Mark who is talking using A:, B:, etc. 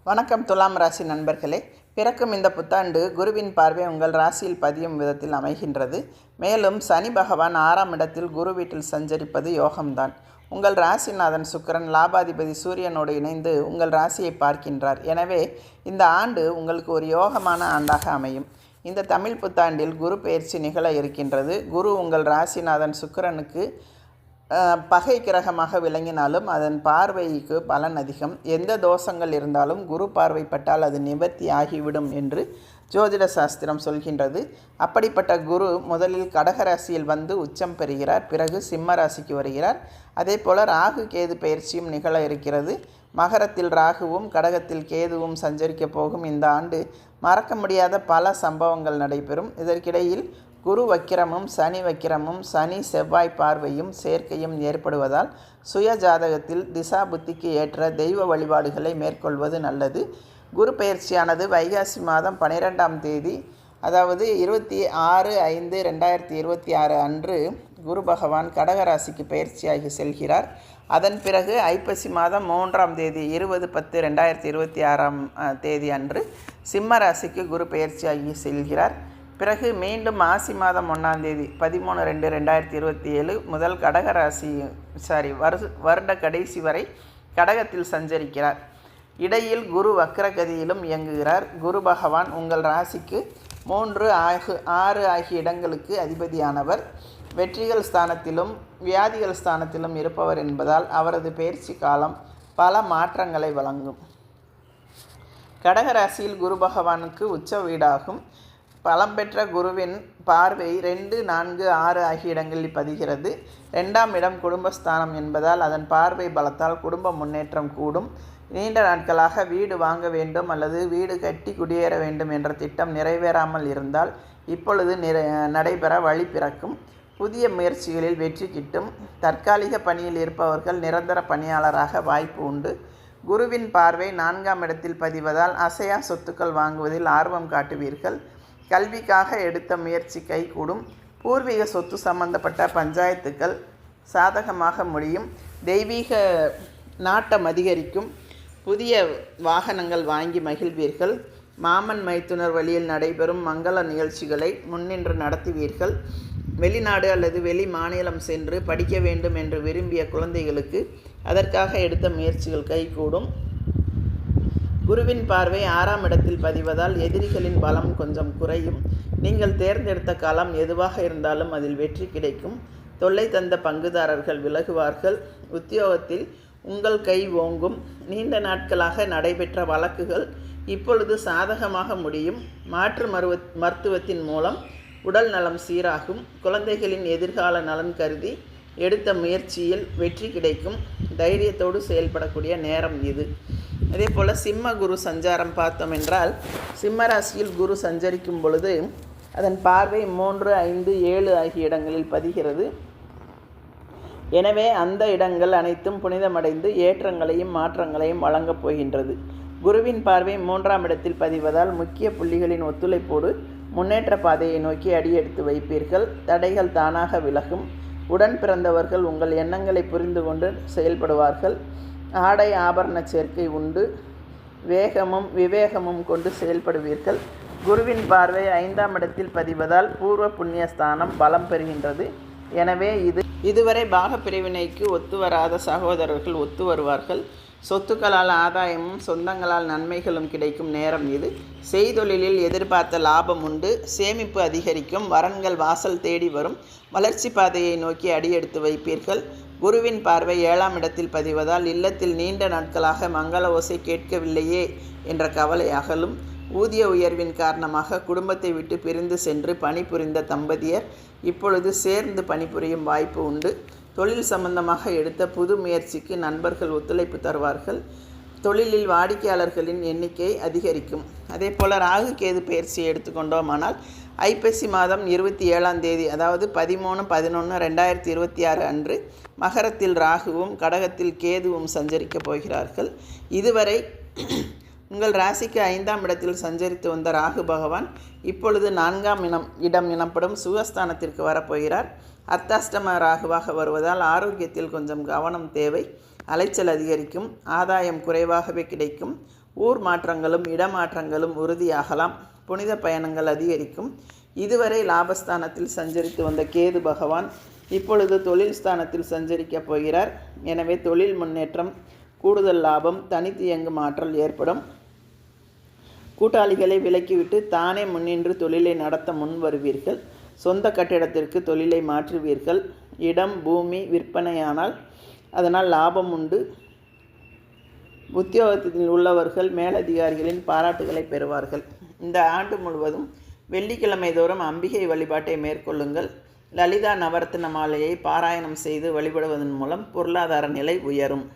A: வணக்கம் துலாம் ராசி நண்பர்களே. பிறக்கும் இந்த புத்தாண்டு குருவின் பார்வை உங்கள் ராசியில் பதியும் விதத்தில் அமைகின்றது. மேலும் சனி பகவான் 6ஆம் இடத்தில் குரு வீட்டில் சஞ்சரிப்பது யோகம்தான். உங்கள் ராசிநாதன் சுக்கிரன் லாபாதிபதி சூரியனோடு இணைந்து உங்கள் ராசியை பார்க்கின்றார். எனவே இந்த ஆண்டு உங்களுக்கு ஒரு யோகமான ஆண்டாக அமையும். இந்த தமிழ் புத்தாண்டில் குரு பெயர்ச்சி நிகழ இருக்கின்றது. குரு உங்கள் ராசிநாதன் சுக்கிரனுக்கு பகை கிரகமாக விளங்கினாலும் அதன் பார்வைக்கு பலன் அதிகம். எந்த தோஷங்கள் இருந்தாலும் குரு பார்வைப்பட்டால் அது நிவர்த்தி ஆகிவிடும் என்று ஜோதிட சாஸ்திரம் சொல்கின்றது. அப்படிப்பட்ட குரு முதலில் கடகராசியில் வந்து உச்சம் பெறுகிறார். பிறகு சிம்ம ராசிக்கு வருகிறார். அதே போல் ராகு கேது பயிற்சியும் நிகழ இருக்கிறது. மகரத்தில் ராகுவும் கடகத்தில் கேதுவும் சஞ்சரிக்க போகும் இந்த ஆண்டு மறக்க முடியாத பல சம்பவங்கள் நடைபெறும். இதற்கிடையில் குரு வக்கிரமும் சனி வக்கிரமும் சனி செவ்வாய் பார்வையும் சேர்க்கையும் ஏற்படுவதால் சுய ஜாதகத்தில் திசா புத்திக்கு ஏற்ற தெய்வ வழிபாடுகளை மேற்கொள்வது நல்லது. குரு பெயர்ச்சியானது வைகாசி மாதம் 12ஆம் தேதி, அதாவது 26/5/2026 அன்று குரு பகவான் கடகராசிக்கு பயிற்சியாகி செல்கிறார். அதன் பிறகு ஐப்பசி மாதம் 3ஆம் தேதி 20/10/2026 தேதி அன்று சிம்ம ராசிக்கு குரு பயிற்சியாகி செல்கிறார். பிறகு மீண்டும் மாசி மாதம் 1ஆம் தேதி 13/2/2027 முதல் வருட கடைசி வரை கடகத்தில் சஞ்சரிக்கிறார். இடையில் குரு வக்ரகதியிலும் இயங்குகிறார். குரு பகவான் உங்கள் ராசிக்கு 3, 6 ஆகிய இடங்களுக்கு அதிபதியானவர். வெற்றிகள் ஸ்தானத்திலும் வியாதிகள் ஸ்தானத்திலும் இருப்பவர் என்பதால் அவரது பயிற்சி காலம் பல மாற்றங்களை வழங்கும். கடகராசியில் குரு பகவானுக்கு உச்ச வீடாகும். பலம் பெற்ற குருவின் பார்வை 2, 4, 6 ஆகிய இடங்களில் பதிகிறது. 2ஆம் இடம் குடும்பஸ்தானம் என்பதால் அதன் பார்வை பலத்தால் குடும்ப முன்னேற்றம் கூடும். நீண்ட நாட்களாக வீடு வாங்க வேண்டும் அல்லது வீடு கட்டி குடியேற வேண்டும் என்ற திட்டம் நிறைவேறாமல் இருந்தால் இப்பொழுது நடைபெற வழி பிறக்கும். புதிய முயற்சிகளில் வெற்றி கிட்டும். தற்காலிக பணியில் இருப்பவர்கள் நிரந்தர பணியாளராக வாய்ப்பு உண்டு. குருவின் பார்வை 4ஆம் இடத்தில் பதிவதால் அசையா சொத்துக்கள் வாங்குவதில் ஆர்வம் காட்டுவீர்கள். கல்விக்காக எடுத்த முயற்சி கைகூடும். பூர்வீக சொத்து சம்பந்தப்பட்ட பஞ்சாயத்துக்கள் சாதகமாக முடியும். தெய்வீக நாட்டம் அதிகரிக்கும். புதிய வாகனங்கள் வாங்கி மகிழ்வீர்கள். மாமன் மைத்துனர் வழியில் நடைபெறும் மங்கள நிகழ்ச்சிகளை முன்னின்று நடத்துவீர்கள். வெளிநாடு அல்லது வெளி மாநிலம் சென்று படிக்க வேண்டும் என்று விரும்பிய குழந்தைகளுக்கு அதற்காக எடுத்த முயற்சிகள் கைகூடும். குருவின் பார்வை 6ஆம் இடத்தில் பதிவதால் எதிரிகளின் பலம் கொஞ்சம் குறையும். நீங்கள் தேர்ந்தெடுத்த காலம் எதுவாக இருந்தாலும் அதில் வெற்றி கிடைக்கும். தொல்லை தந்த பங்குதாரர்கள் விலகுவார்கள். உத்தியோகத்தில் உங்கள் கை ஓங்கும். நீண்ட நாட்களாக நடைபெற்ற வழக்குகள் இப்பொழுது சாதகமாக முடியும். மாற்று மருத்துவத்தின் மூலம் உடல் நலம் சீராகும். குழந்தைகளின் எதிர்கால நலன் கருதி எடுத்த முயற்சியில் வெற்றி கிடைக்கும். தைரியத்தோடு செயல்படக்கூடிய நேரம் இது. அதே போல் சிம்ம குரு சஞ்சாரம் பார்த்தோம் என்றால் சிம்ம ராசியில் குரு சஞ்சரிக்கும் பொழுது அதன் பார்வை 3, 5, 7 ஆகிய இடங்களில் பதிகிறது. எனவே அந்த இடங்கள் அனைத்தும் புனிதமடைந்து ஏற்றங்களையும் மாற்றங்களையும் வழங்கப் போகின்றது. குருவின் பார்வை 3ஆம் இடத்தில் பதிவதால் முக்கிய புள்ளிகளின் ஒத்துழைப்போடு முன்னேற்ற பாதையை நோக்கி அடியெடுத்து வைப்பீர்கள். தடைகள் தானாக விலகும். உடன் பிறந்தவர்கள் உங்கள் எண்ணங்களை புரிந்து கொண்டு செயல்படுவார்கள். ஆடை ஆபரண சேர்க்கை உண்டு. வேகமும் விவேகமும் கொண்டு செயல்படுவீர்கள். குருவின் பார்வை 5ஆம் இடத்தில் பதிவதால் பூர்வ புண்ணிய ஸ்தானம் பலம் பெறுகின்றது. எனவே இதுவரை பாகப்பிரிவினைக்கு ஒத்துவராத சகோதரர்கள் ஒத்து வருவார்கள். சொத்துக்களால் ஆதாயமும் சொந்தங்களால் நன்மைகளும் கிடைக்கும் நேரம் இது. செய்தொழிலில் எதிர்பார்த்த லாபம் உண்டு. சேமிப்பு அதிகரிக்கும். வரன்கள் வாசல் தேடி வரும். வளர்ச்சி பாதையை நோக்கி அடியெடுத்து வைப்பீர்கள். குருவின் பார்வை 7ஆம் இடத்தில் பதிவதால் இல்லத்தில் நீண்ட நாட்களாக மங்கள ஓசை கேட்கவில்லையே என்ற கவலை அகலும். ஊதிய உயர்வின் காரணமாக குடும்பத்தை விட்டு பிரிந்து சென்று பணிபுரிந்த தம்பதியர் இப்பொழுது சேர்ந்து பணிபுரியும் வாய்ப்பு உண்டு. தொழில் சம்பந்தமாக எடுத்த புது முயற்சிக்கு நண்பர்கள் ஒத்துழைப்பு தருவார்கள். தொழிலில் வாடிக்கையாளர்களின் எண்ணிக்கை அதிகரிக்கும். அதே போல் ராகு கேது பயிற்சியை எடுத்துக்கொண்டோமானால் ஐப்பசி மாதம் 27ஆம் தேதி, அதாவது 13/11/2026 அன்று மகரத்தில் ராகுவும் கடகத்தில் கேதுவும் சஞ்சரிக்கப் போகிறார்கள். இதுவரை உங்கள் ராசிக்கு 5ஆம் இடத்தில் சஞ்சரித்து வந்த ராகு பகவான் இப்பொழுது 4ஆம் இடம் எனப்படும் சுகஸ்தானத்திற்கு வரப்போகிறார். அர்த்தாஷ்டம ராகுவாக வருவதால் ஆரோக்கியத்தில் கொஞ்சம் கவனம் தேவை. அலைச்சல் அதிகரிக்கும். ஆதாயம் குறைவாகவே கிடைக்கும். ஊர் மாற்றங்களும் இடமாற்றங்களும் உறுதியாகலாம். புனித பயணங்கள் அதிகரிக்கும். இதுவரை லாபஸ்தானத்தில் சஞ்சரித்து வந்த கேது பகவான் இப்பொழுது தொழில் ஸ்தானத்தில் சஞ்சரிக்கப் போகிறார். எனவே தொழில் முன்னேற்றம், கூடுதல் லாபம், தனித்து இயங்கும் ஆற்றல் ஏற்படும். கூட்டாளிகளை விலக்கிவிட்டு தானே முன்னின்று தொழிலை நடத்த முன் வருவீர்கள். சொந்த கட்டிடத்திற்கு தொழிலை மாற்றுவீர்கள். இடம் பூமி விற்பனையானால் அதனால் லாபம் உண்டு. உத்தியோகத்தில் உள்ளவர்கள் மேலதிகாரிகளின் பாராட்டுகளை பெறுவார்கள். இந்த ஆண்டு முழுவதும் வெள்ளிக்கிழமை தோறும் அம்பிகை வழிபாட்டை மேற்கொள்ளுங்கள். லலிதா நவரத்ன மாலையை பாராயணம் செய்து வழிபடுவதன் மூலம் பொருளாதார நிலை உயரும்.